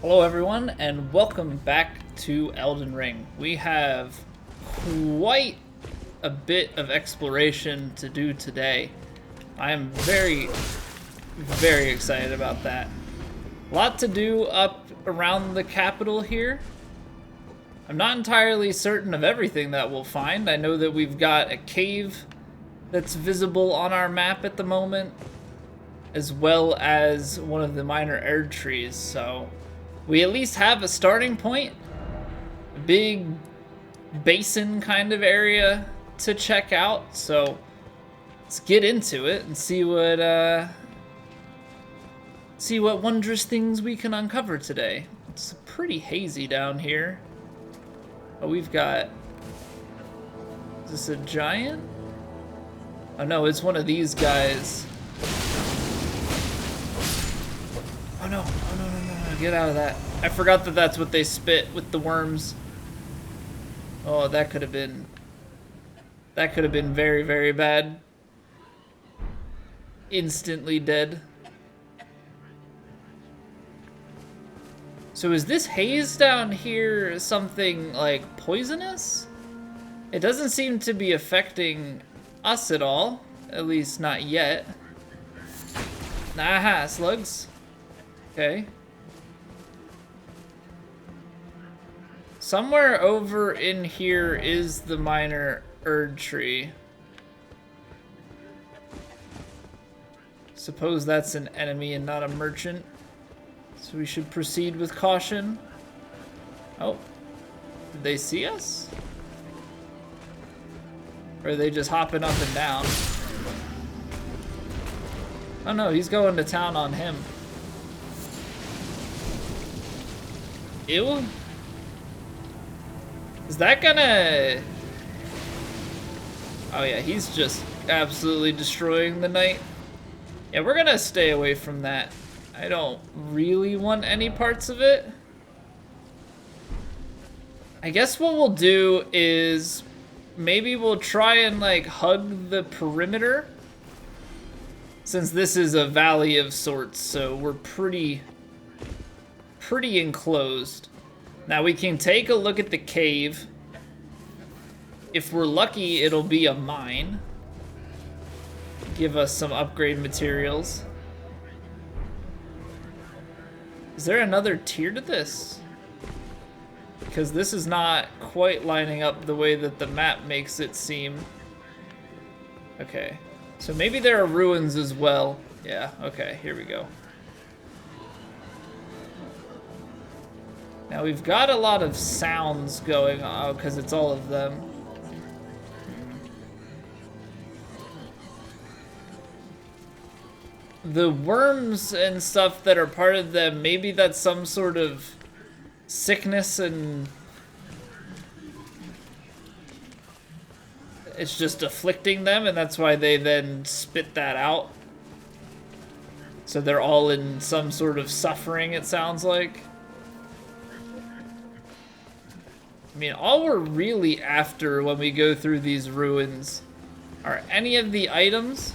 Hello everyone, and welcome back to Elden Ring. We have quite a bit of exploration to do today. I am very excited about that. A lot to do up around the capital here. I'm not entirely certain of everything that we'll find. I know that we've got a cave that's visible on our map at the moment, as well as one of the minor Erd trees, so we at least have a starting point, a big basin kind of area to check out. So let's get into it and see what wondrous things we can uncover today. It's pretty hazy down here. Oh, we've got, is this a giant? Oh no, it's one of these guys. Oh no, oh no, no, get out of that. I forgot that that's what they spit with the worms. Oh, that could have been very, very bad. Instantly dead. So is this haze down here something like poisonous? It doesn't seem to be affecting us at all, at least not yet. Aha, slugs. Okay. Somewhere over in here is the minor Erd tree. Suppose that's an enemy and not a merchant. So we should proceed with caution. Oh, did they see us? Or are they just hopping up and down? Oh no, he's going to town on him. Ew. Is that gonna... Oh yeah, he's just absolutely destroying the knight. Yeah, we're gonna stay away from that. I don't really want any parts of it. I guess what we'll do is maybe we'll try and like hug the perimeter, since this is a valley of sorts, so we're pretty enclosed. Now we can take a look at the cave. If we're lucky, it'll be a mine. Give us some upgrade materials. Is there another tier to this? Because this is not quite lining up the way that the map makes it seem. Okay, so maybe there are ruins as well. Yeah, okay, here we go. Now we've got a lot of sounds going on because it's all of them. The worms and stuff that are part of them, maybe that's some sort of sickness and it's just afflicting them, and that's why they then spit that out. So they're all in some sort of suffering, it sounds like. I mean, all we're really after when we go through these ruins are any of the items,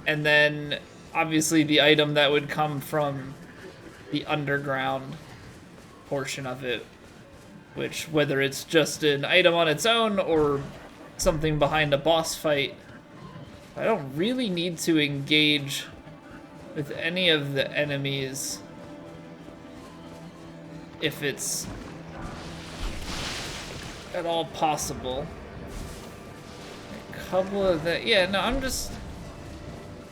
and then obviously the item that would come from the underground portion of it, which, whether it's just an item on its own or something behind a boss fight, I don't really need to engage with any of the enemies if it's at all possible. A couple of the, yeah, no,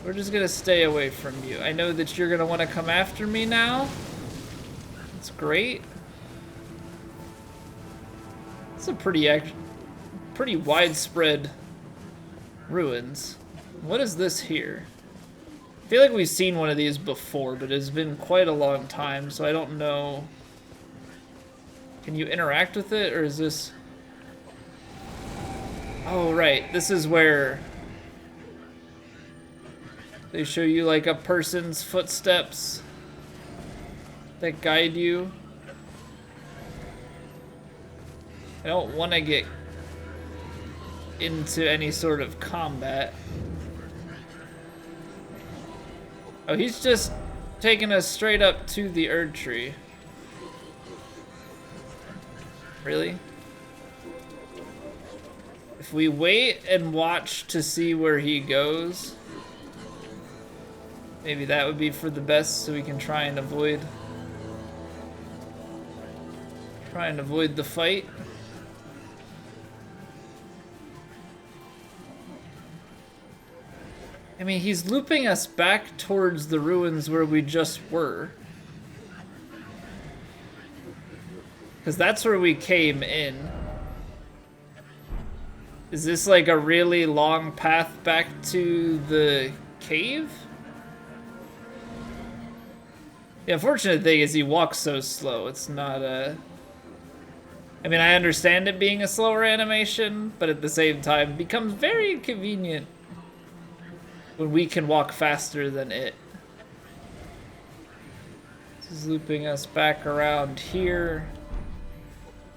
we're just gonna stay away from you. I know that you're gonna want to come after me now. That's great. It's a pretty widespread ruins. What is this here? I feel like we've seen one of these before, but it's been quite a long time, so I don't know. Can you interact with it, or is this... Oh, right. This is where they show you like a person's footsteps that guide you. I don't want to get into any sort of combat. Oh, he's just taking us straight up to the Erd Tree. Really? If we wait and watch to see where he goes, maybe that would be for the best, so we can try and avoid the fight. I mean, he's looping us back towards the ruins where we just were. Because that's where we came in. Is this like a really long path back to the cave? The unfortunate thing is he walks so slow. It's not a... I mean, I understand it being a slower animation, but at the same time, it becomes very inconvenient when we can walk faster than it. This is looping us back around here.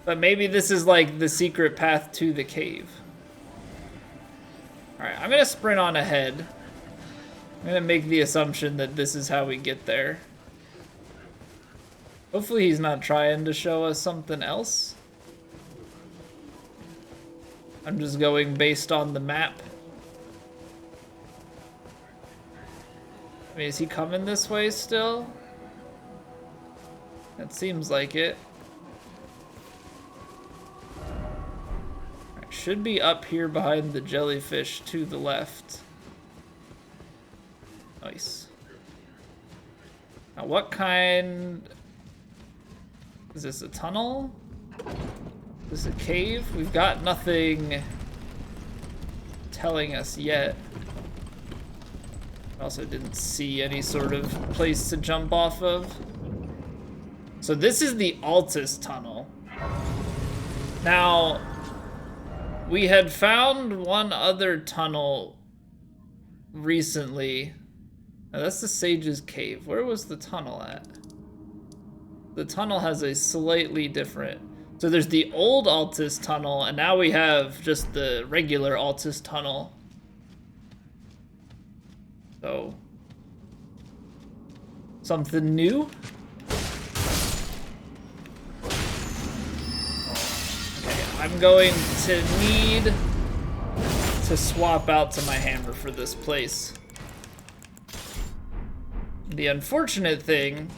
But maybe this is like the secret path to the cave. Alright, I'm gonna sprint on ahead. I'm gonna make the assumption that this is how we get there. Hopefully he's not trying to show us something else. I'm just going based on the map. I mean, is he coming this way still? That seems like it. Right, should be up here behind the jellyfish to the left. Nice. Now what kind... Is this a tunnel? Is this a cave? We've got nothing telling us yet. Also didn't see any sort of place to jump off of. So this is the Altus tunnel. Now, we had found one other tunnel recently. Now that's the Sage's Cave. Where was the tunnel at? The tunnel has a slightly different... So there's the old Altus tunnel, and now we have just the regular Altus tunnel. So, something new? Okay, I'm going to need to swap out to my hammer for this place. The unfortunate thing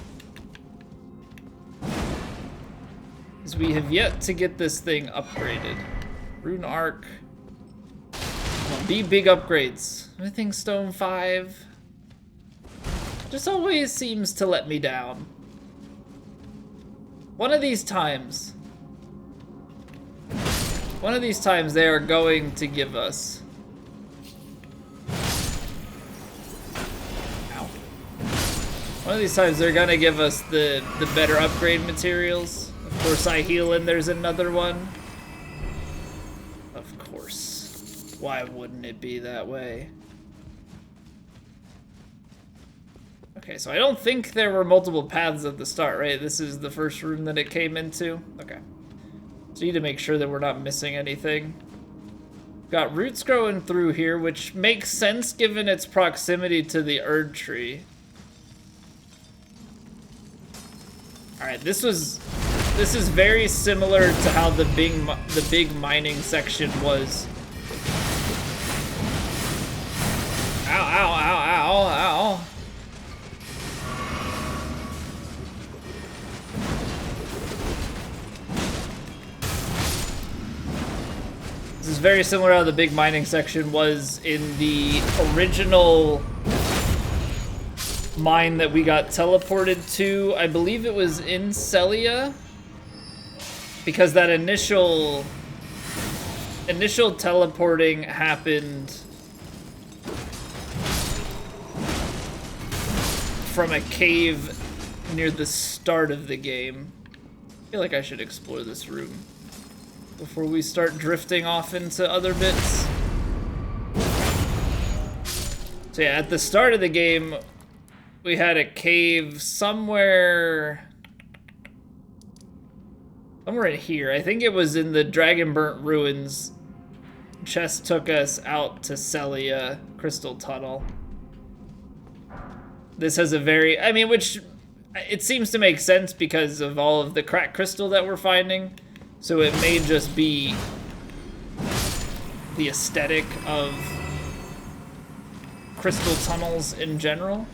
is we have yet to get this thing upgraded. Rune Arc. Come on, be big upgrades. Anything Stone 5 just always seems to let me down. One of these times they are going to give us. Ow. One of these times they're gonna give us the better upgrade materials. Of course I heal and there's another one. Of course. Why wouldn't it be that way? Okay, so I don't think there were multiple paths at the start, right? This is the first room that it came into? Okay. So you need to make sure that we're not missing anything. Got roots growing through here, which makes sense given its proximity to the Erd Tree. Alright, this is very similar to how the big mining section was. Ow, ow, ow, ow, ow. This is very similar to how the big mining section was in the original mine that we got teleported to. I believe it was in Celia, because that initial teleporting happened from a cave near the start of the game. I feel like I should explore this room before we start drifting off into other bits. So yeah, at the start of the game, we had a cave somewhere in here. I think it was in the Dragonburnt Ruins. Chest took us out to Celia Crystal Tunnel. This has a very, I mean, which it seems to make sense because of all of the cracked crystal that we're finding. So it may just be the aesthetic of crystal tunnels in general.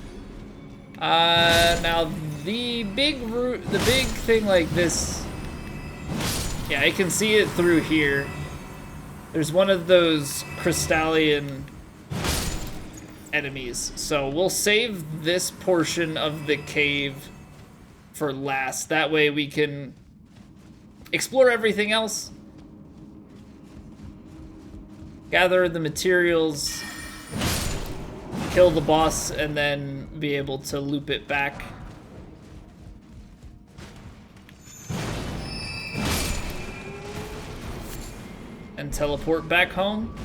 Now the big thing like this, yeah, I can see it through here. There's one of those crystalline enemies, so we'll save this portion of the cave for last. That way we can explore everything else, gather the materials, kill the boss, and then be able to loop it back. And teleport back home.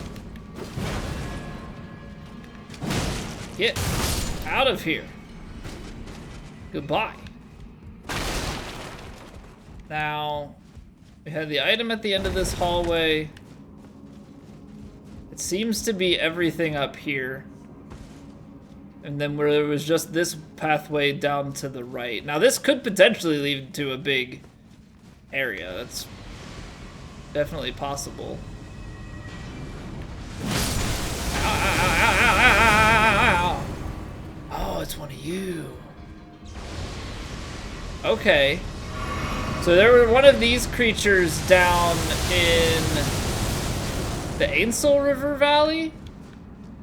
Get out of here. Goodbye. Now, we have the item at the end of this hallway. It seems to be everything up here. And then where there was just this pathway down to the right. Now this could potentially lead to a big area. That's definitely possible. Ow, ow, ow, ow, ow, ow, ow. Oh, it's one of you. Okay. So there were one of these creatures down in the Ainsel River Valley,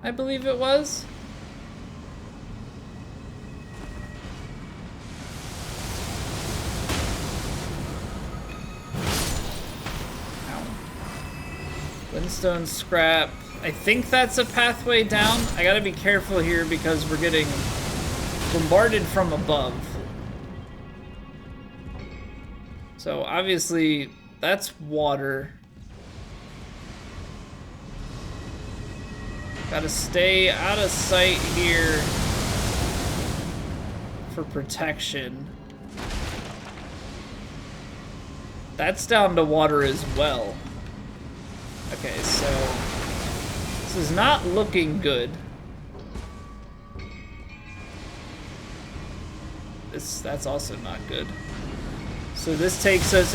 I believe it was. Glintstone scrap. I think that's a pathway down. I gotta be careful here because we're getting bombarded from above. So obviously that's water. Gotta stay out of sight here for protection. That's down to water as well. Okay, so this is not looking good. That's also not good. So this takes us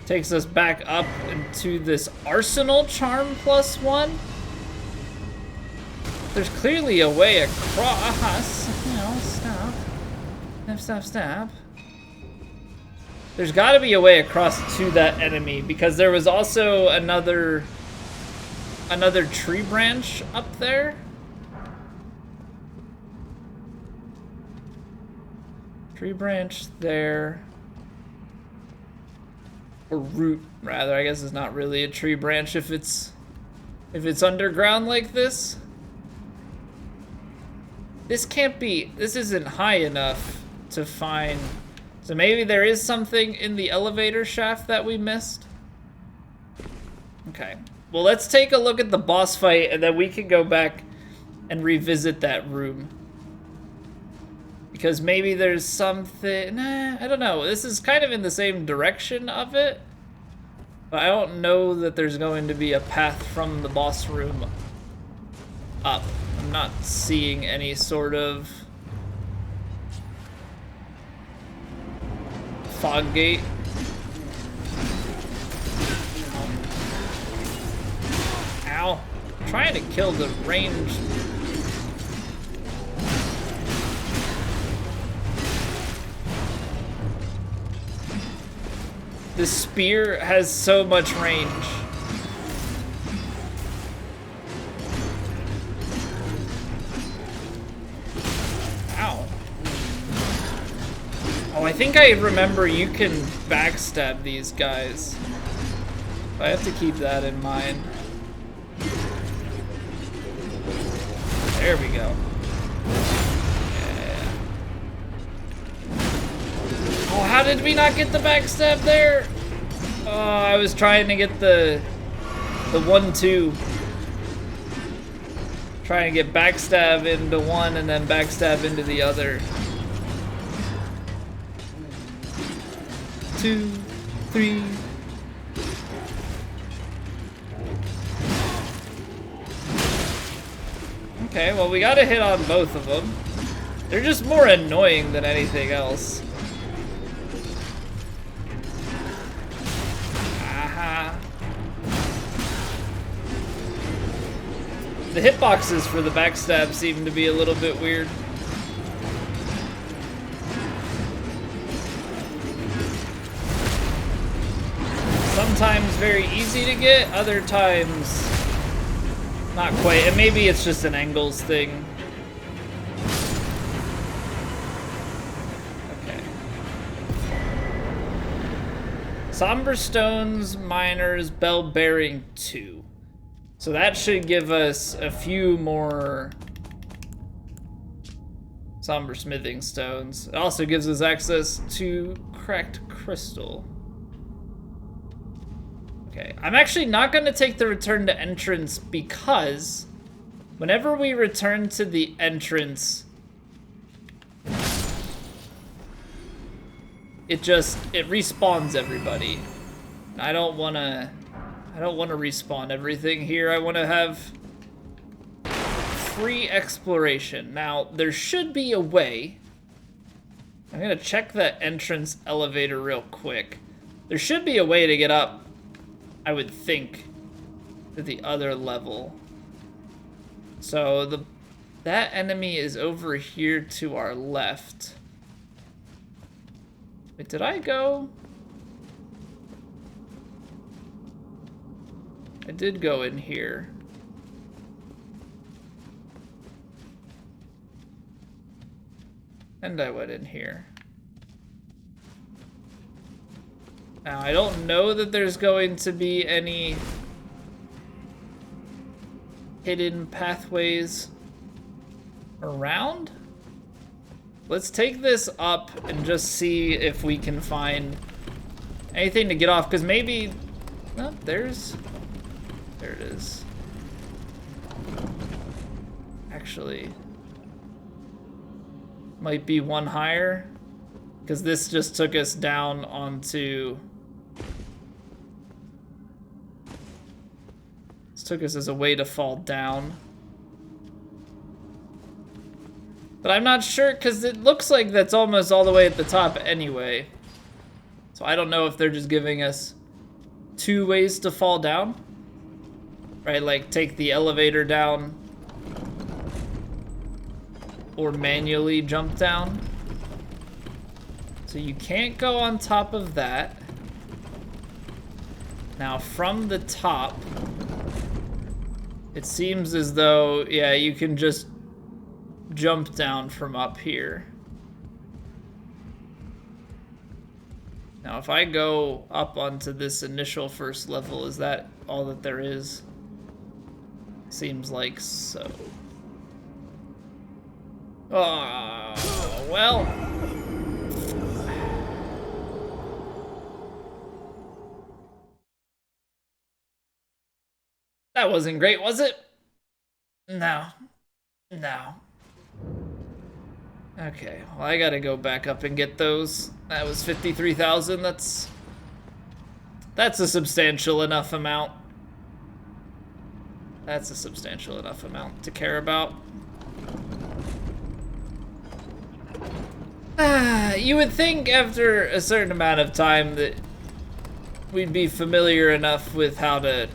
takes us back up into this Arsenal Charm +1. There's clearly a way across. No, stop. Stop. There's got to be a way across to that enemy because there was also another tree branch up there. Tree branch there. Or root, rather. I guess it's not really a tree branch if it's underground like this. This can't be, this isn't high enough to find. So maybe there is something in the elevator shaft that we missed. Okay. Well, let's take a look at the boss fight and then we can go back and revisit that room. Because maybe there's something, I don't know. This is kind of in the same direction of it. But I don't know that there's going to be a path from the boss room up. I'm not seeing any sort of fog gate. Ow. I'm trying to kill the range. The spear has so much range. Ow. Oh, I think I remember you can backstab these guys. I have to keep that in mind. There we go. Yeah. Oh, how did we not get the backstab there? Oh, I was trying to get the 1-2. Trying to get backstab into one and then backstab into the other. 2, 3. Okay, well, we got a hit on both of them. They're just more annoying than anything else. Aha. The hitboxes for the backstab seem to be a little bit weird. Sometimes very easy to get, other times not quite. And maybe it's just an angles thing. Okay. Somber Stones, Miners, Bell Bearing 2. So that should give us a few more Somber Smithing Stones. It also gives us access to Cracked Crystal. Okay, I'm actually not going to take the return to entrance because whenever we return to the entrance, it respawns everybody. I don't want to respawn everything here. I want to have free exploration. Now, there should be a way. I'm going to check that entrance elevator real quick. There should be a way to get up, I would think, to the other level. So that enemy is over here to our left. Wait, did I go? I did go in here. And I went in here. Now, I don't know that there's going to be any hidden pathways around. Let's take this up and just see if we can find anything to get off, because maybe... Oh, there it is. Actually, might be one higher, because this just took us down onto... This took us as a way to fall down. But I'm not sure, because it looks like that's almost all the way at the top anyway. So I don't know if they're just giving us two ways to fall down. Right, like take the elevator down or manually jump down. So you can't go on top of that. Now from the top, it seems as though, yeah, you can just jump down from up here. Now if I go up onto this initial first level, is that all that there is? Seems like so. Oh, well. That wasn't great, was it? No. No. Okay, well, I gotta go back up and get those. That was 53,000. That's a substantial enough amount. That's a substantial enough amount to care about. You would think after a certain amount of time that we'd be familiar enough with how to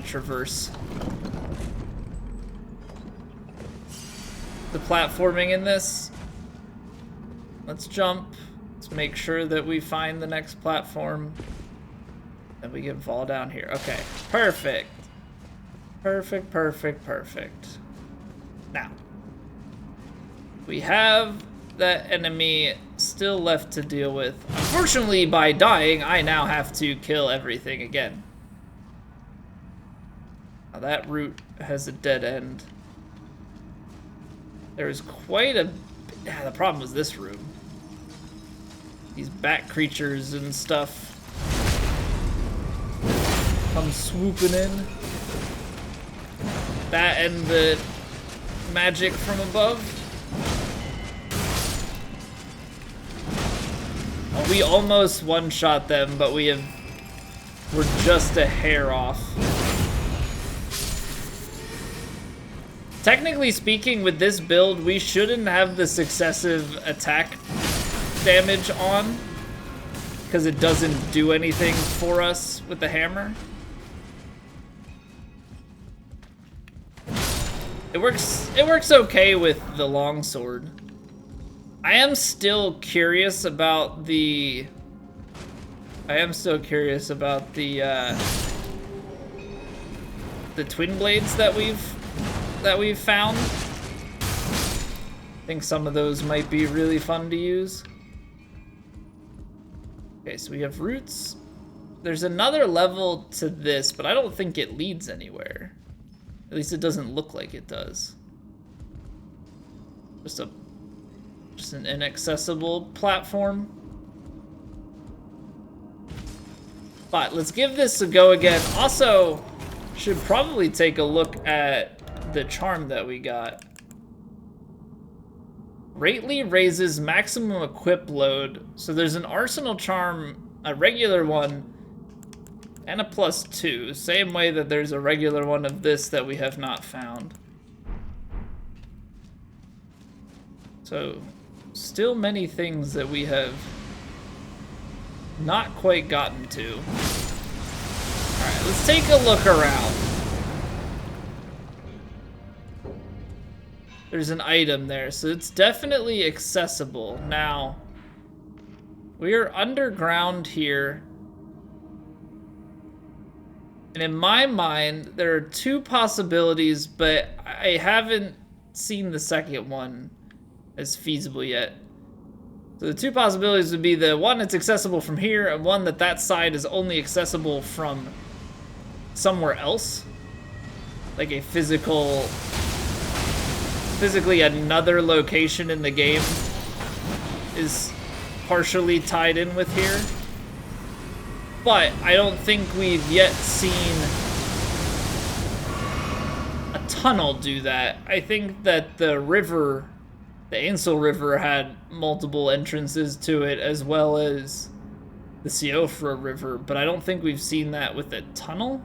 traverse the platforming in this. Let's jump. Let's make sure that we find the next platform. Then we can fall down here. Okay, perfect. Perfect, perfect, perfect. Now, we have that enemy still left to deal with. Unfortunately, by dying, I now have to kill everything again. Now, that route has a dead end. There's quite a... Yeah, the problem was this room. These bat creatures and stuff come swooping in. That and the magic from above. Oh, we almost one-shot them, but we're just a hair off. Technically speaking, with this build, we shouldn't have the successive attack damage on, because it doesn't do anything for us with the hammer. It works okay with the longsword. I am still curious about the twin blades that we've found. I think some of those might be really fun to use. Okay, so we have roots. There's another level to this, but I don't think it leads anywhere. At least it doesn't look like it does. Just an inaccessible platform. But let's give this a go again. Also, should probably take a look at the charm that we got. Greatly raises maximum equip load. So there's an arsenal charm, a regular one, and a +2. Same way that there's a regular one of this that we have not found. So, still many things that we have not quite gotten to. Alright, let's take a look around. There's an item there, so it's definitely accessible. Now, we are underground here. And in my mind, there are two possibilities, but I haven't seen the second one as feasible yet. So the two possibilities would be the one that's accessible from here, and one that side is only accessible from somewhere else. Like a physically another location in the game is partially tied in with here. But I don't think we've yet seen a tunnel do that. I think that the river, the Ainsel River, had multiple entrances to it, as well as the Siofra River, but I don't think we've seen that with a tunnel.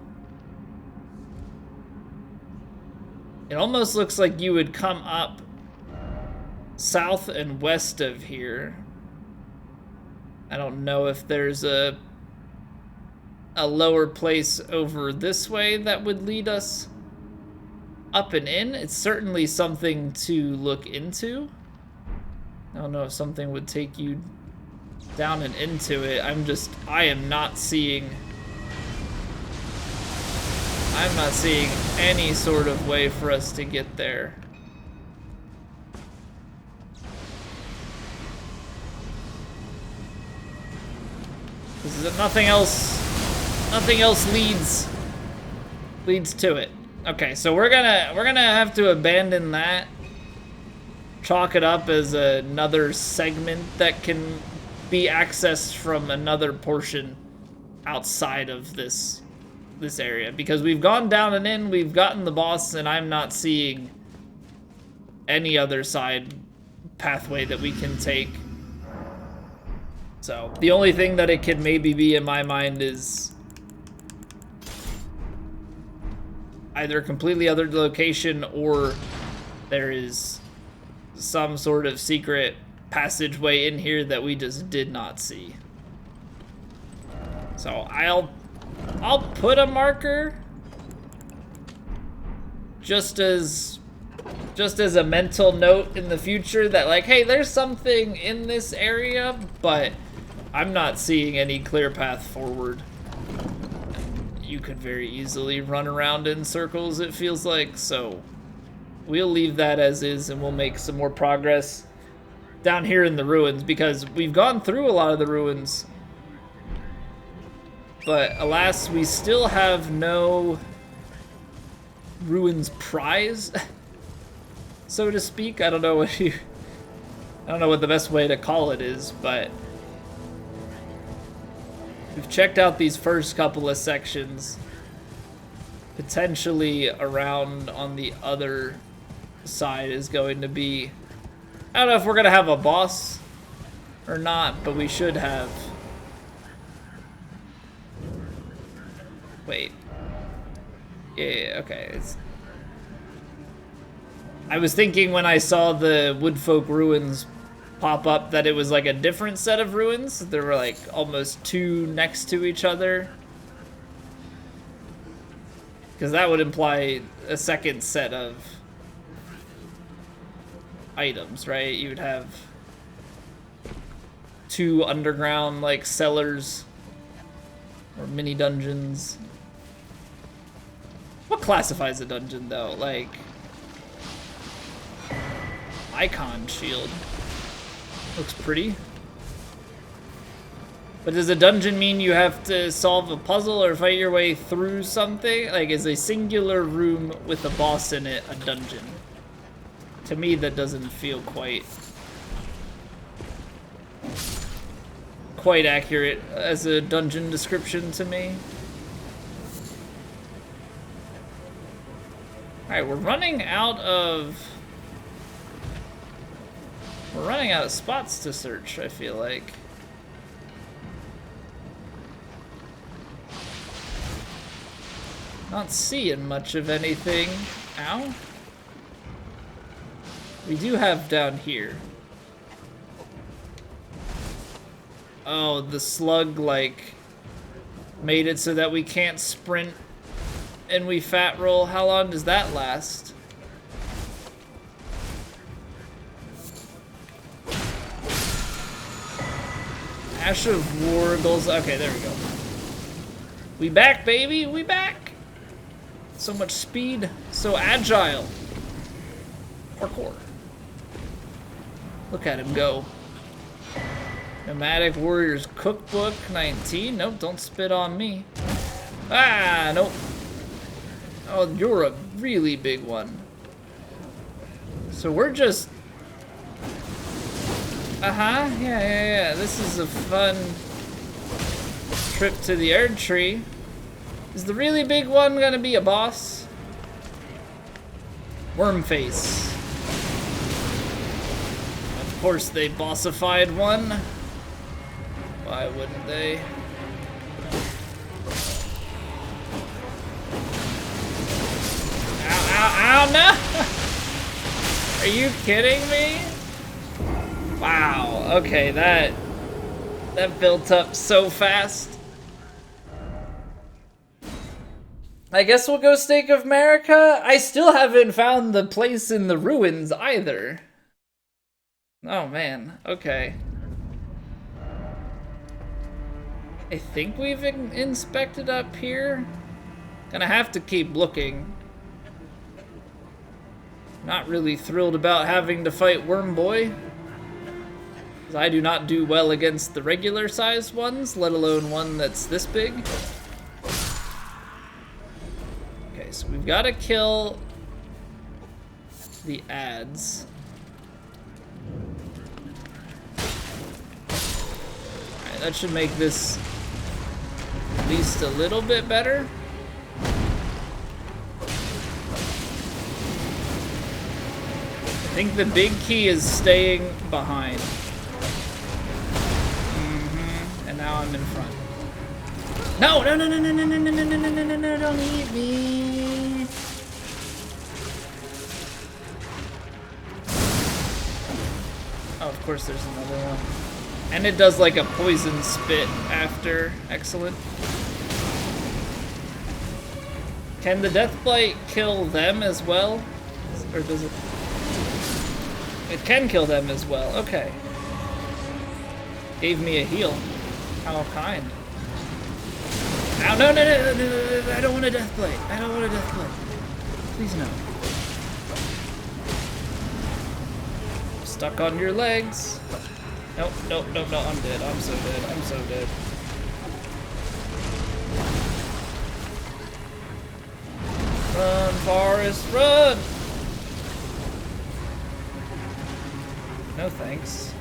It almost looks like you would come up south and west of here. I don't know if there's a lower place over this way that would lead us up and in. It's certainly something to look into. I don't know if something would take you down and into it. I am not seeing any sort of way for us to get there. This is nothing else leads to it. Okay, so we're gonna have to abandon that. Chalk it up as another segment that can be accessed from another portion outside of this area, because we've gone down and in, we've gotten the boss, and I'm not seeing any other side pathway that we can take. So the only thing that it could maybe be in my mind is either a completely other location, or there is some sort of secret passageway in here that we just did not see. So I'll put a marker just as a mental note in the future that, like, hey, there's something in this area, but I'm not seeing any clear path forward. You could very easily run around in circles, it feels like, so we'll leave that as is, and we'll make some more progress down here in the ruins, because we've gone through a lot of the ruins, but alas, we still have no ruins prize, so to speak. I don't know what the best way to call it is, but we've checked out these first couple of sections. Potentially around on the other side is going to be, I don't know if we're gonna have a boss or not, but we should have. Wait. Yeah, okay. I was thinking when I saw the Woodfolk ruins pop up that it was like a different set of ruins. There were like almost two next to each other. Because that would imply a second set of items, right? You would have two underground like cellars or mini dungeons. What classifies a dungeon though? Like icon shield. Looks pretty. But does a dungeon mean you have to solve a puzzle or fight your way through something? Like, is a singular room with a boss in it a dungeon? To me, that doesn't feel quite accurate as a dungeon description to me. Alright, we're running out of spots to search, I feel like. Not seeing much of anything. Ow. We do have down here. Oh, the slug, like, made it so that we can't sprint and we fat roll. How long does that last? Ash of Wargles. Okay, there we go. We back, baby. We back. So much speed. So agile. Parkour. Look at him go. Nomadic Warriors Cookbook 19. Nope, don't spit on me. Ah, nope. Oh, you're a really big one. So we're just... yeah. This is a fun trip to the Erd Tree. Is the really big one gonna be a boss? Wormface. Of course they bossified one. Why wouldn't they? Ow, no! Are you kidding me? Wow, okay, that built up so fast. I guess we'll go Stake of America. I still haven't found the place in the ruins either. Oh man, okay. I think we've inspected up here. Gonna have to keep looking. Not really thrilled about having to fight Worm Boy. I do not do well against the regular sized ones, let alone one that's this big. Okay, so we've got to kill the ads. Alright, that should make this at least a little bit better. I think the big key is staying behind. And now I'm in front. No, don't eat me. Oh, of course there's another one. And it does like a poison spit after. Excellent. Can the Deathblight kill them as well? Or does it? It can kill them as well. Okay. Gave me a heal. How kind. Ow, no, I don't want a Deathblight. I don't want a Deathblight. Please no. Stuck on your legs. Nope, I'm dead. I'm so dead. Run, Forrest, run! No thanks.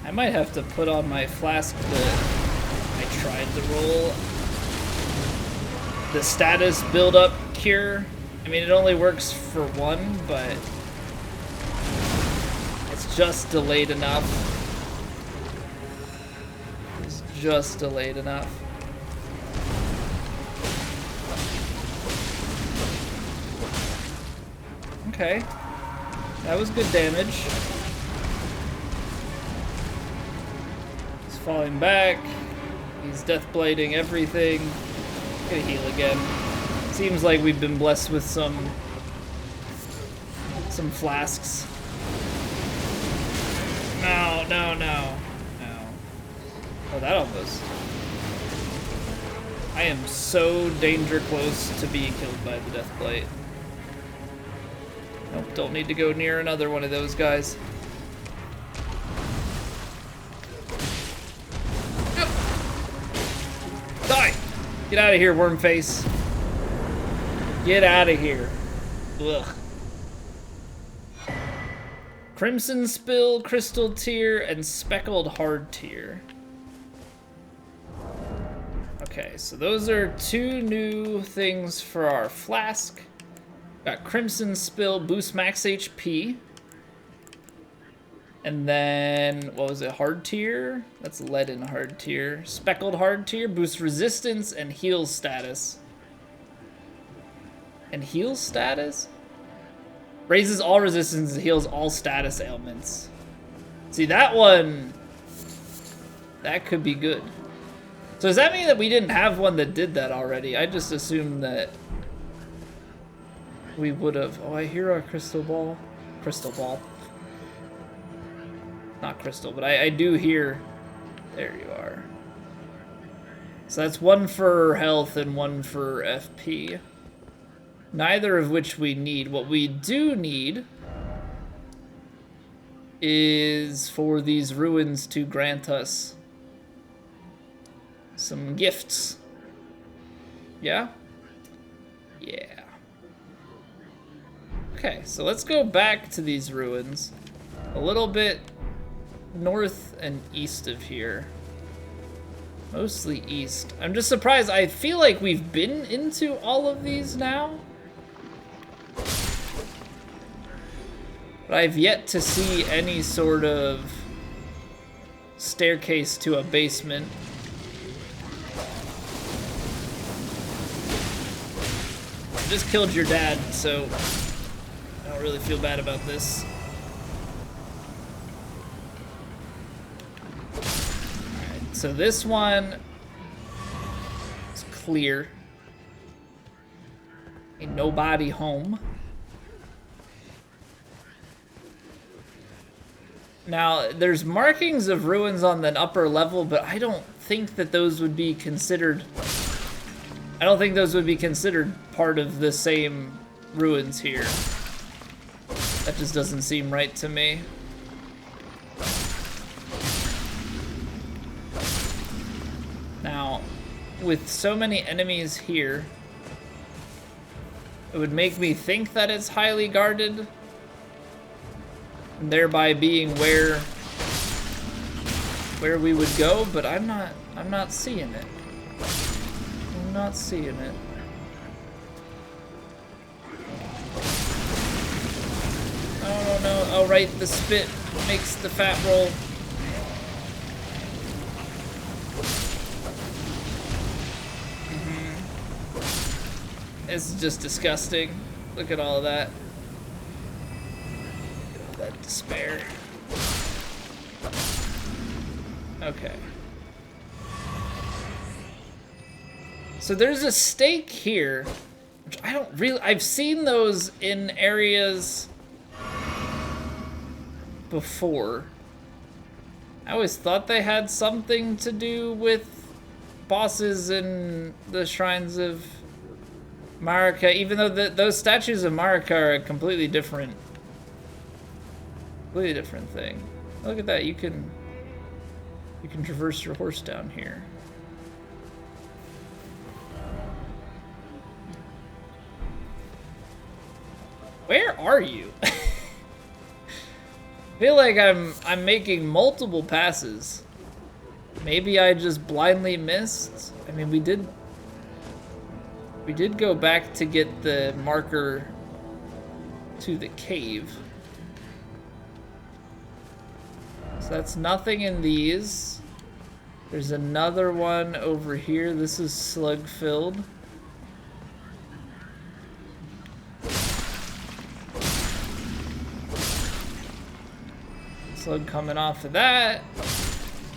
I might have to put on my flask that I tried to roll. The status build-up cure. I mean, it only works for one, but it's just delayed enough. It's just delayed enough. Okay. That was good damage. He's falling back. He's deathblading everything. Gonna heal again. Seems like we've been blessed with some flasks. No, no, no. No. Oh, that almost. I am so danger close to being killed by the Deathblade. Nope, don't need to go near another one of those guys. Die! Get out of here, Wormface. Get out of here. Ugh. Crimson Spill, Crystal Tear, and Speckled Hard Tear. Okay, so those are 2 new things for our flask. Got Crimson Spill, boost max HP. And then, what was it, Hard Tear? That's lead in Hard Tear. Speckled Hard Tear, boosts resistance and heal status. And heal status? Raises all resistance and heals all status ailments. See, that one, that could be good. So does that mean that we didn't have one that did that already? I just assumed that we would have. Oh, I hear our crystal ball. Crystal ball. Not crystal, but I do hear. There you are. So that's 1 for health and 1 for FP. Neither of which we need. What we do need is for these ruins to grant us some gifts. Yeah? Yeah. Okay, so let's go back to these ruins. A little bit north and east of here. Mostly east. I'm just surprised. I feel like we've been into all of these now. But I've yet to see any sort of staircase to a basement. I just killed your dad, so I don't really feel bad about this. Alright, so this one is clear. Ain't nobody home. Now, there's markings of ruins on the upper level, but I don't think that those would be considered... I don't think those would be considered part of the same ruins here. That just doesn't seem right to me. Now, with so many enemies here, it would make me think that it's highly guarded, and thereby being where we would go, but I'm not seeing it. I'm not seeing it. Oh no, oh right, the spit makes the fat roll. It's just disgusting. Look at all of that. Look at all that despair. Okay. So there's a stake here, which I don't really... I've seen those in areas before. I always thought they had something to do with bosses in the shrines of Marika, even though those statues of Marika are a completely different thing. Look at that, you can traverse your horse down here. Where are you? I feel like I'm making multiple passes. Maybe I just blindly missed. I mean, we did go back to get the marker to the cave. So that's nothing in these. There's another one over here. This is slug filled. Slug coming off of that.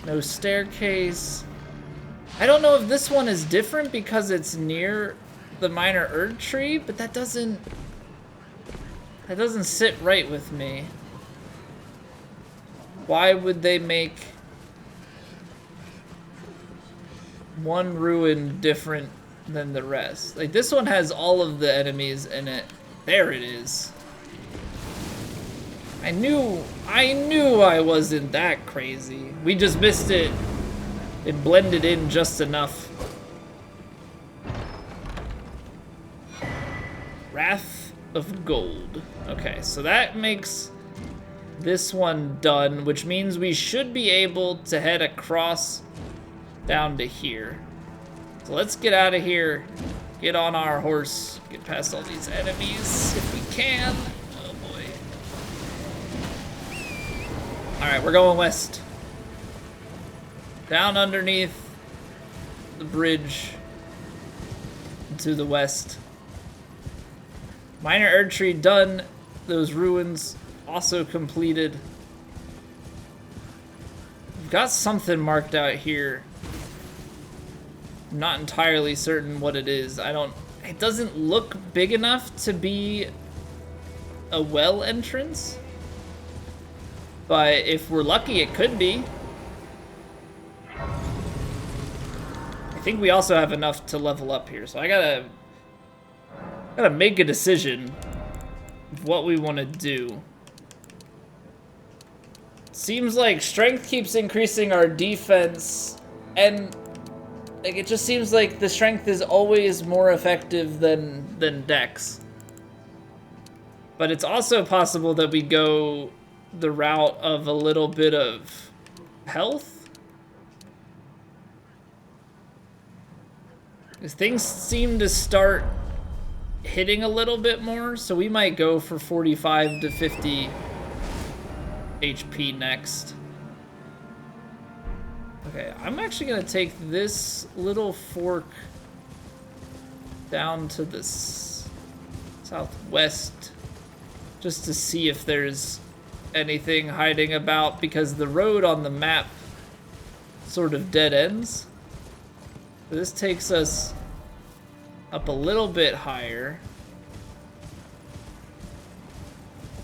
No staircase. I don't know if this one is different because it's near the minor Erd tree, but that doesn't sit right with me. Why would they make one ruin different than the rest? Like, this one has all of the enemies in it. There it is. I knew I wasn't that crazy. We just missed it. It blended in just enough. Wrath of Gold. Okay, so that makes this one done, which means we should be able to head across down to here. So let's get out of here, get on our horse, get past all these enemies if we can. Oh boy. All right, we're going west. Down underneath the bridge to the west. Minor Erd tree done. Those ruins also completed. We've got something marked out here. I'm not entirely certain what it is. It doesn't look big enough to be a well entrance. But if we're lucky, it could be. I think we also have enough to level up here, so I gotta make a decision of what we want to do. Seems like strength keeps increasing our defense, and like it just seems like the strength is always more effective than dex. But it's also possible that we go the route of a little bit of health. Because things seem to start hitting a little bit more, so we might go for 45 to 50 HP next. Okay, I'm actually gonna take this little fork down to the southwest just to see if there's anything hiding about, because the road on the map sort of dead ends. This takes us up a little bit higher.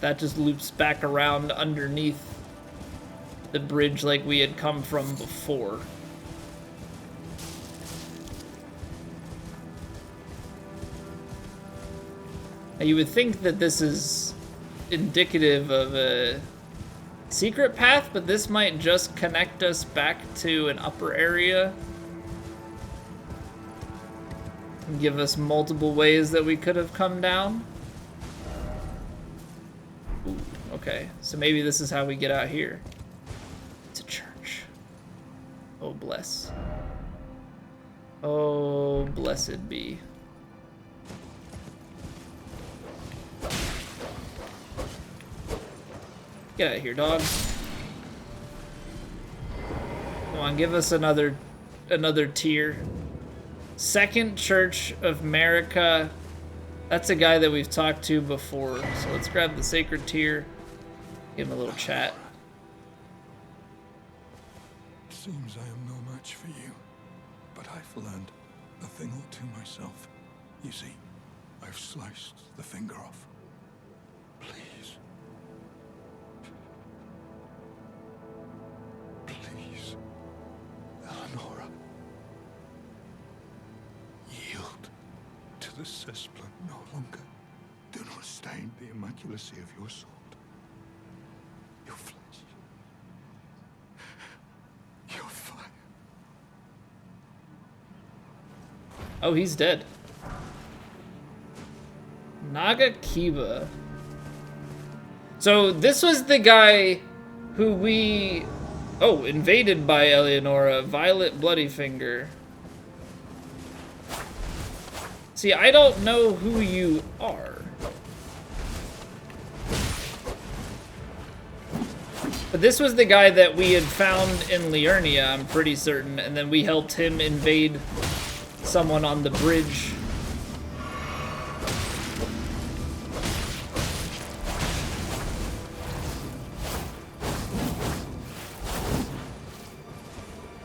That just loops back around underneath the bridge like we had come from before. Now you would think that this is indicative of a secret path, but this might just connect us back to an upper area and give us multiple ways that we could have come down. Ooh, okay, so maybe this is how we get out here. It's a church. Oh, bless. Oh, blessed be. Get out of here, dog. Come on, give us another tier. Second Church of America. That's a guy that we've talked to before. So let's grab the sacred tier. Give him a little chat. It seems I am no match for you, but I've learned a thing or two myself. You see, I've sliced the finger off. Please. Please, Eleonora. Yield to the cessplant no longer. Do not stain the immaculacy of your sword. Your flesh. Your fire. Oh, he's dead. Nagakiba. So this was the guy who we... Oh, invaded by Eleonora. Violet Bloodyfinger. See, I don't know who you are. But this was the guy that we had found in Liurnia, I'm pretty certain, and then we helped him invade someone on the bridge.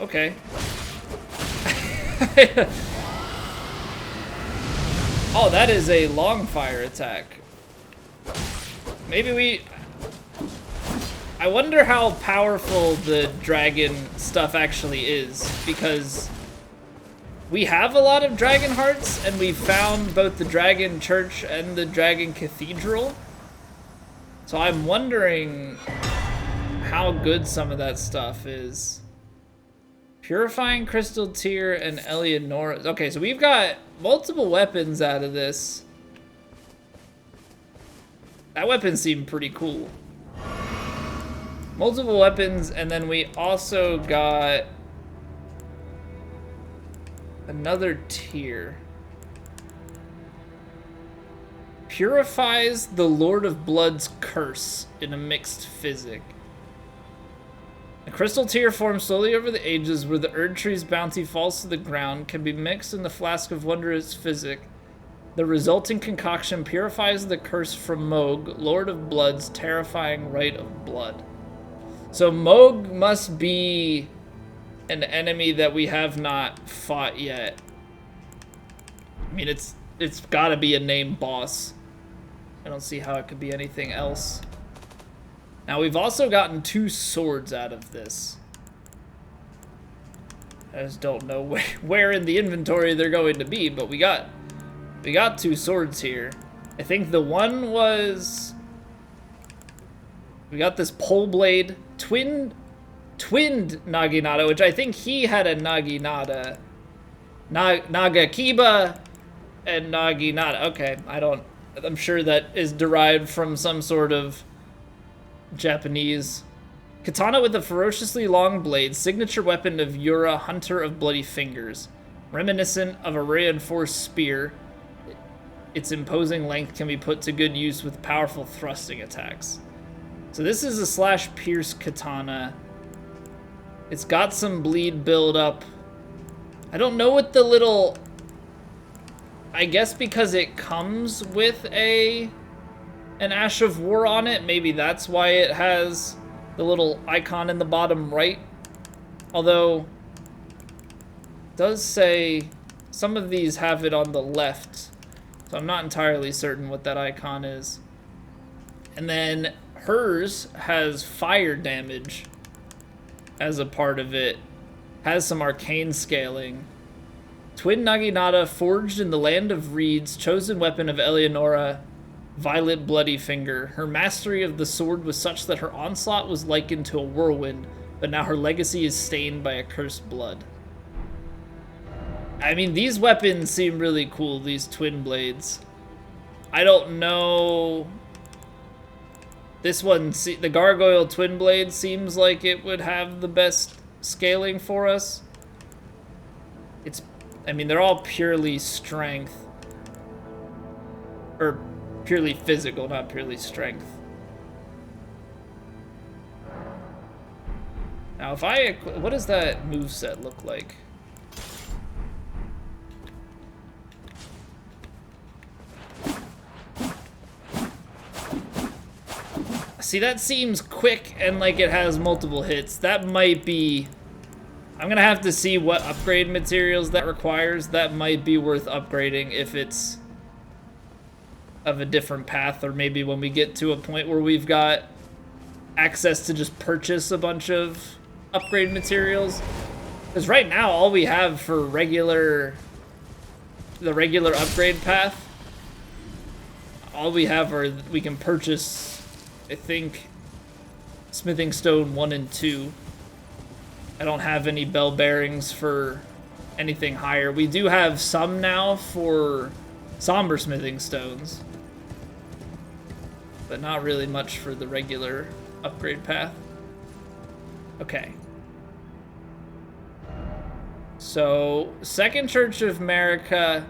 Okay. Oh, that is a long fire attack. Maybe we... I wonder how powerful the dragon stuff actually is, because we have a lot of dragon hearts, and we found both the dragon church and the dragon cathedral. So I'm wondering how good some of that stuff is. Purifying Crystal Tear and Eleonora. Okay, so we've got multiple weapons out of this. That weapon seemed pretty cool. Multiple weapons, and then we also got another tier. Purifies the Lord of Blood's curse in a mixed physic. A crystal tear forms slowly over the ages where the Erd Tree's bounty falls to the ground, can be mixed in the flask of wondrous physic. The resulting concoction purifies the curse from Moog, Lord of Blood's terrifying rite of blood. So Moog must be an enemy that we have not fought yet. I mean, it's gotta be a named boss. I don't see how it could be anything else. Now, we've also gotten 2 swords out of this. I just don't know where in the inventory they're going to be, but we got 2 swords here. I think the one was... We got this pole blade, twinned Naginata, which I think he had a Naginata. Nagakiba and Naginata. Okay, I'm sure that is derived from some sort of Japanese. Katana with a ferociously long blade, signature weapon of Yura, Hunter of Bloody Fingers. Reminiscent of a reinforced spear, its imposing length can be put to good use with powerful thrusting attacks. So this is a slash pierce katana. It's got some bleed build up. I don't know what the little... I guess because it comes with an Ash of War on it, maybe that's why it has the little icon in the bottom right. Although, it does say some of these have it on the left, so I'm not entirely certain what that icon is. And then hers has fire damage as a part of it, has some arcane scaling. Twin Naginata, forged in the land of reeds, chosen weapon of Eleonora, Violet Bloody Finger. Her mastery of the sword was such that her onslaught was likened to a whirlwind, but now her legacy is stained by accursed blood. I mean, these weapons seem really cool, these twin blades. I don't know... This one, the Gargoyle Twin Blade seems like it would have the best scaling for us. I mean, they're all purely strength. Or purely physical, not purely strength. Now, if what does that moveset look like? See, that seems quick and like it has multiple hits. That might be... I'm gonna have to see what upgrade materials that requires. That might be worth upgrading if it's of a different path, or maybe when we get to a point where we've got access to just purchase a bunch of upgrade materials. Because right now, all we have for the regular upgrade path, all we have are, we can purchase, I think, Smithing Stone 1 and 2. I don't have any bell bearings for anything higher. We do have some now for Somber Smithing Stones, but not really much for the regular upgrade path. Okay. So, Second Church of America.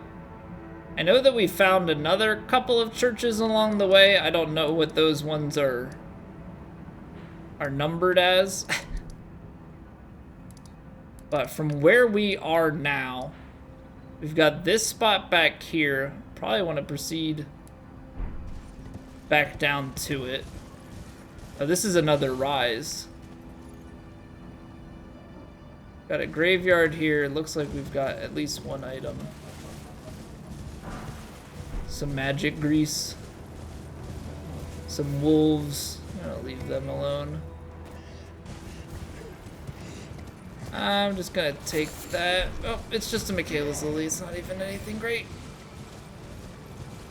I know that we found another couple of churches along the way. I don't know what those ones are numbered as. But from where we are now, we've got this spot back here. Probably want to proceed back down to it. Oh, this is another rise. Got a graveyard here. Looks like we've got at least one item. Some magic grease. Some wolves. I'll leave them alone. I'm just gonna take that. Oh, it's just a Michaela's Lily. It's not even anything great.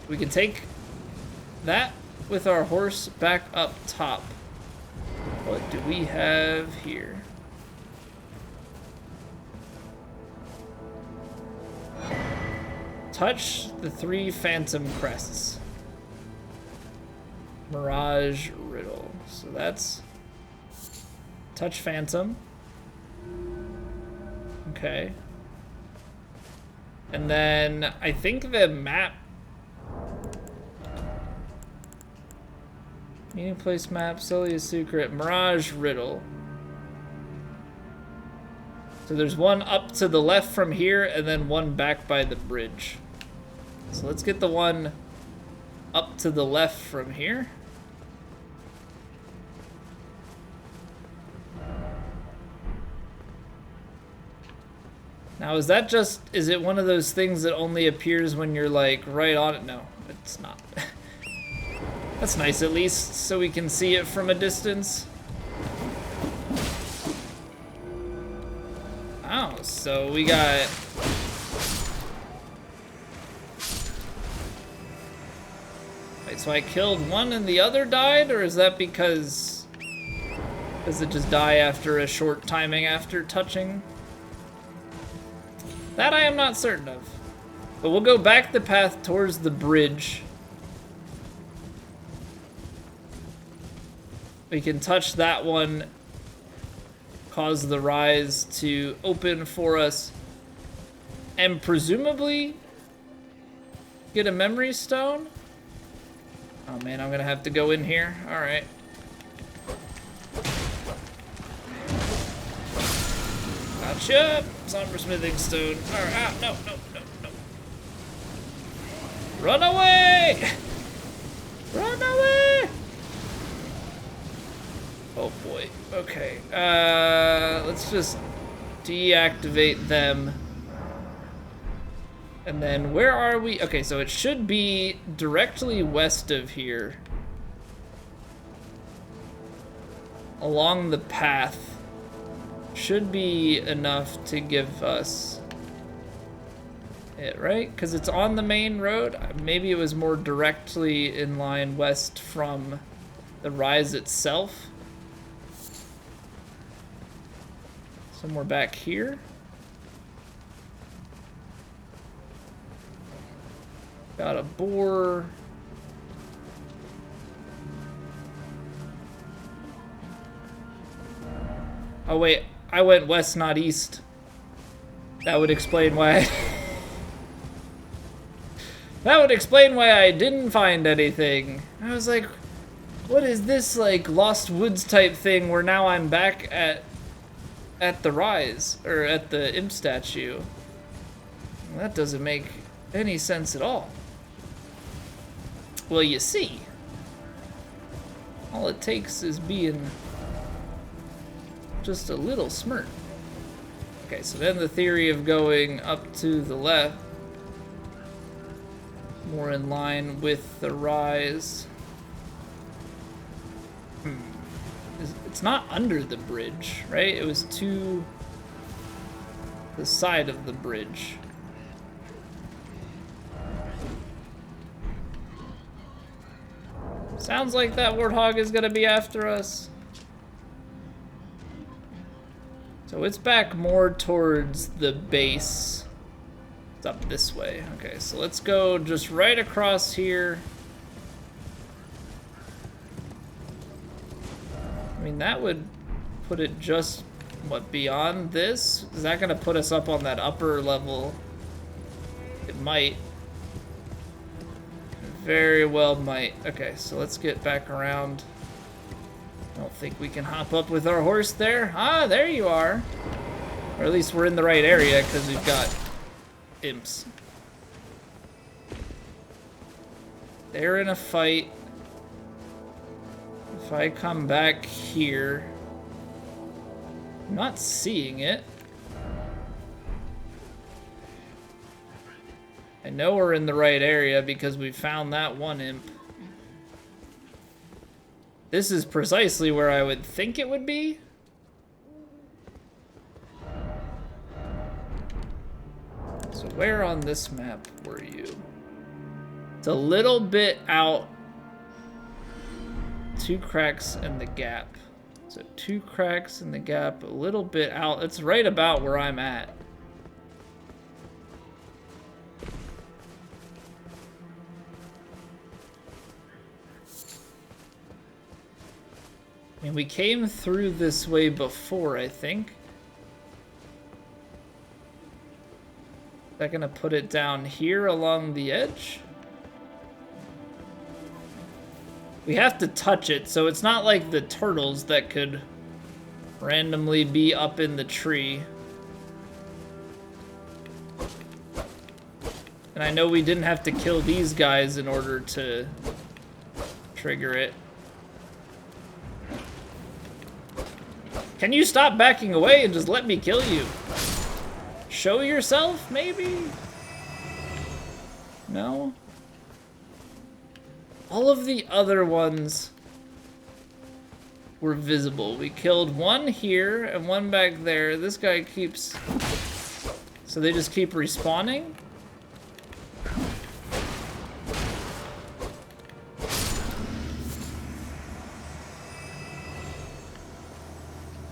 We can take that with our horse back up top. What do we have here? Touch the 3 phantom crests. Mirage riddle. So that's touch phantom. Okay. And then I think the map. Meeting place map, Celia's secret, Mirage riddle. So there's one up to the left from here and then one back by the bridge. So let's get the one up to the left from here. Now, is it one of those things that only appears when you're like right on it? No, it's not. That's nice at least, so we can see it from a distance. Oh, so we got... Wait, so I killed one and the other died, or is that because... Does it just die after a short timing after touching? That I am not certain of. But we'll go back the path towards the bridge. We can touch that one, cause the rise to open for us, and presumably get a memory stone. Oh man, I'm gonna have to go in here. All right. Gotcha. Somber smithing stone. All right. Ah, no. Run away! Run away! Oh boy. Okay. Let's just deactivate them. And then where are we? Okay, so it should be directly west of here. Along the path. Should be enough to give us it, right? Because it's on the main road. Maybe it was more directly in line west from the rise itself. Somewhere back here. Got a boar. Oh wait, I went west, not east. That would explain why That would explain why I didn't find anything. I was like, what is this, like, Lost Woods type thing where now I'm back at the rise, or at the imp statue? Well, that doesn't make any sense at all. Well, you see, all it takes is being just a little smart. Okay, so then the theory of going up to the left, more in line with the rise. It's not under the bridge, right? It was to the side of the bridge. Sounds like that warthog is gonna be after us. So it's back more towards the base. It's up this way. Okay, so let's go just right across here. I mean, that would put it just, what, beyond this? Is that gonna put us up on that upper level? It might. Very well might. Okay, so let's get back around. I don't think we can hop up with our horse there. Ah, there you are. Or at least we're in the right area because we've got imps. They're in a fight. If I come back here, I'm not seeing it. I know we're in the right area because we found that one imp. This is precisely where I would think it would be. So where on this map were you? It's a little bit out. 2 cracks in the gap. So 2 cracks in the gap, a little bit out. It's right about where I'm at. I mean, we came through this way before, I think. Is that gonna put it down here along the edge? We have to touch it, so it's not like the turtles that could randomly be up in the tree. And I know we didn't have to kill these guys in order to trigger it. Can you stop backing away and just let me kill you? Show yourself, maybe? No? All of the other ones were visible. We killed one here and one back there. This guy keeps... So they just keep respawning?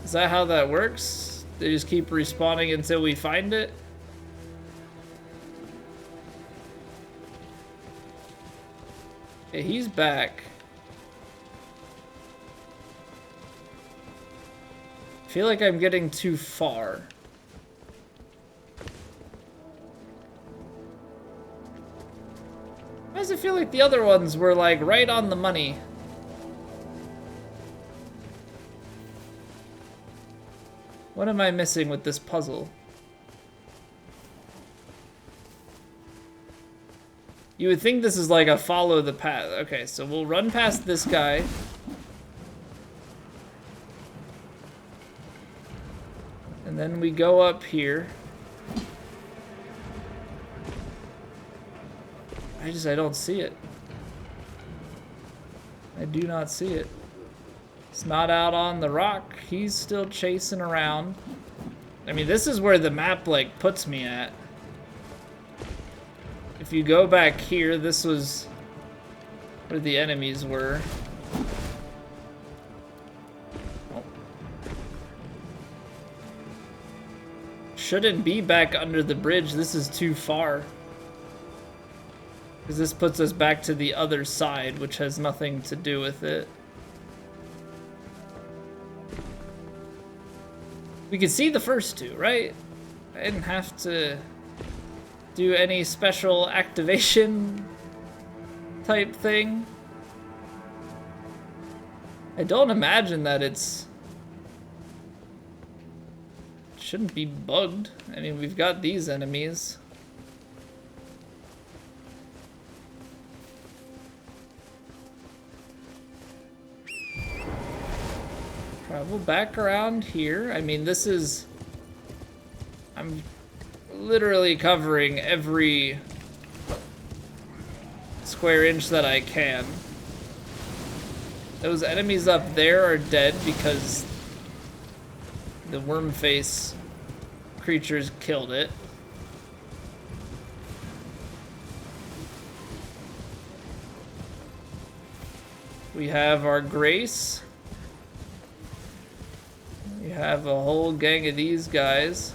Is that how that works? They just keep respawning until we find it? Okay, he's back. I feel like I'm getting too far. Why does it feel like the other ones were like right on the money? What am I missing with this puzzle? You would think this is like a follow the path. Okay, so we'll run past this guy. And then we go up here. I don't see it. I do not see it. It's not out on the rock. He's still chasing around. I mean, this is where the map, like, puts me at. If you go back here, this was where the enemies were. Oh. Shouldn't be back under the bridge. This is too far. Because this puts us back to the other side, which has nothing to do with it. We could see the first two, right? I didn't have to do any special activation type thing. I don't imagine that it shouldn't be bugged. I mean, we've got these enemies. Travel back around here. I mean, this is... I'm literally covering every square inch that I can. Those enemies up there are dead because the Wormface creatures killed it. We have our Grace. We have a whole gang of these guys.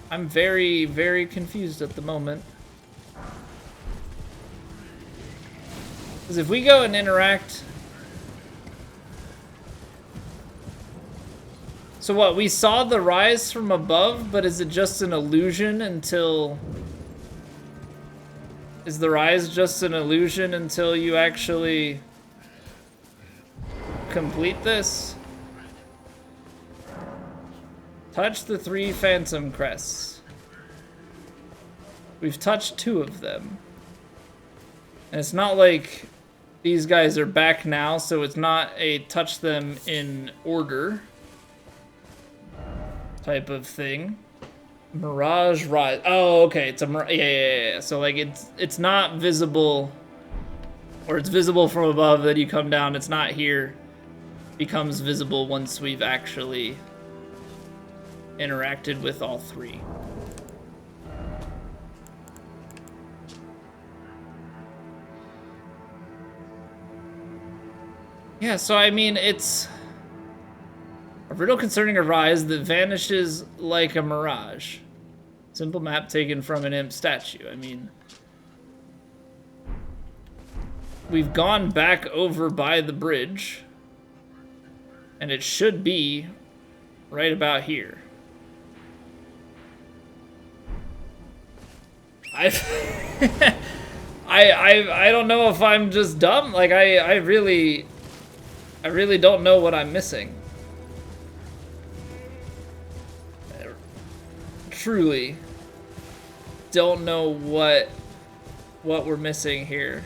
I'm very, very confused at the moment. Because if we go and interact... So what, we saw the rise from above, but is it just an illusion until... Is the rise just an illusion until you actually complete this? Touch the 3 phantom crests. We've touched 2 of them. And it's not like These guys are back now, so it's not a touch them in order type of thing. Mirage Rise. Oh, okay. It's a yeah. So like it's not visible, or it's visible from above. Then you come down. It's not here. Becomes visible once we've actually interacted with all three. Yeah, so I mean, it's a riddle concerning a rise that vanishes like a mirage. Simple map taken from an imp statue. I mean, we've gone back over by the bridge, and it should be right about here. I don't know if I'm just dumb. Like I really don't know what I'm missing. I truly don't know what we're missing here.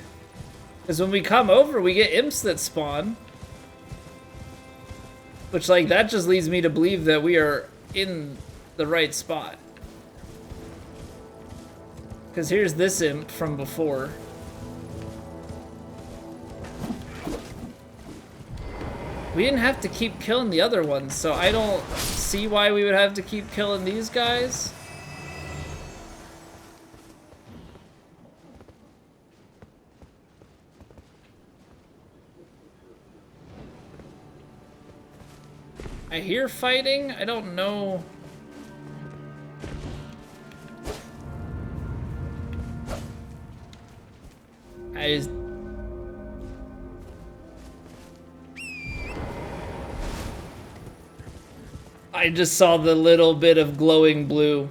Because when we come over, we get imps that spawn. Which, like, that just leads me to believe that we are in the right spot. Because here's this imp from before. We didn't have to keep killing the other ones, so I don't see why we would have to keep killing these guys. I hear fighting. I don't know. I just saw the little bit of glowing blue.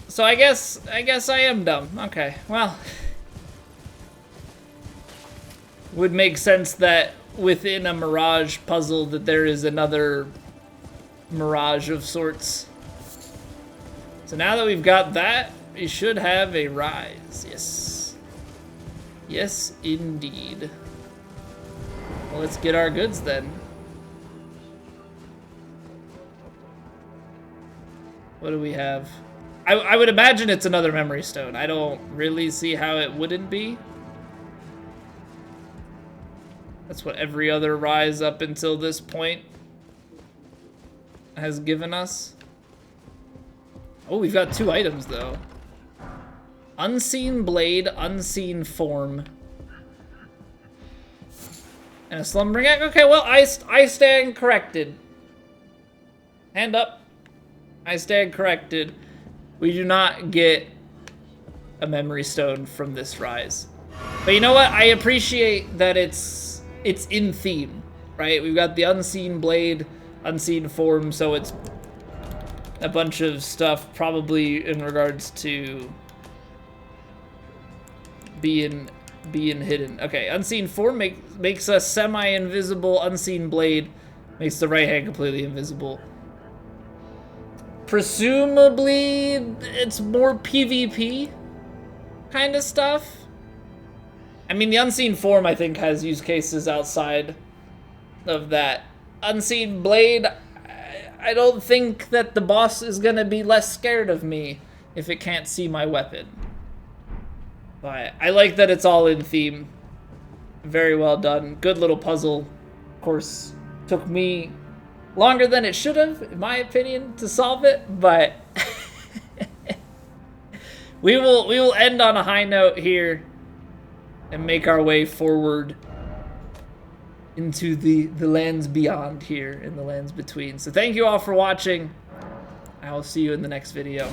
So I guess I am dumb. Okay, well. Would make sense that within a Mirage puzzle that there is another Mirage of sorts. So now that we've got that, we should have a rise. Yes. Yes, indeed. Well, let's get our goods then. What do we have? I would imagine it's another memory stone. I don't really see how it wouldn't be. That's what every other rise up until this point has given us. Oh, we've got 2 items though. Unseen blade, unseen form. And a slumbering egg. Okay, well, I stand corrected. Hand up. I stand corrected. We do not get a memory stone from this rise. But you know what? I appreciate that it's in theme, right? We've got the unseen blade, unseen form, so it's a bunch of stuff probably in regards to being hidden. Okay, unseen form makes us semi-invisible. Unseen blade makes the right hand completely invisible. Presumably, it's more PvP kind of stuff. I mean, the unseen form, I think, has use cases outside of that. Unseen blade, I don't think that the boss is gonna be less scared of me if it can't see my weapon. But I like that it's all in theme. Very well done. Good little puzzle. Of course, took me longer than it should have, in my opinion, to solve it, but we will end on a high note here and make our way forward into the lands beyond here and the lands between. So thank you all for watching. I will see you in the next video.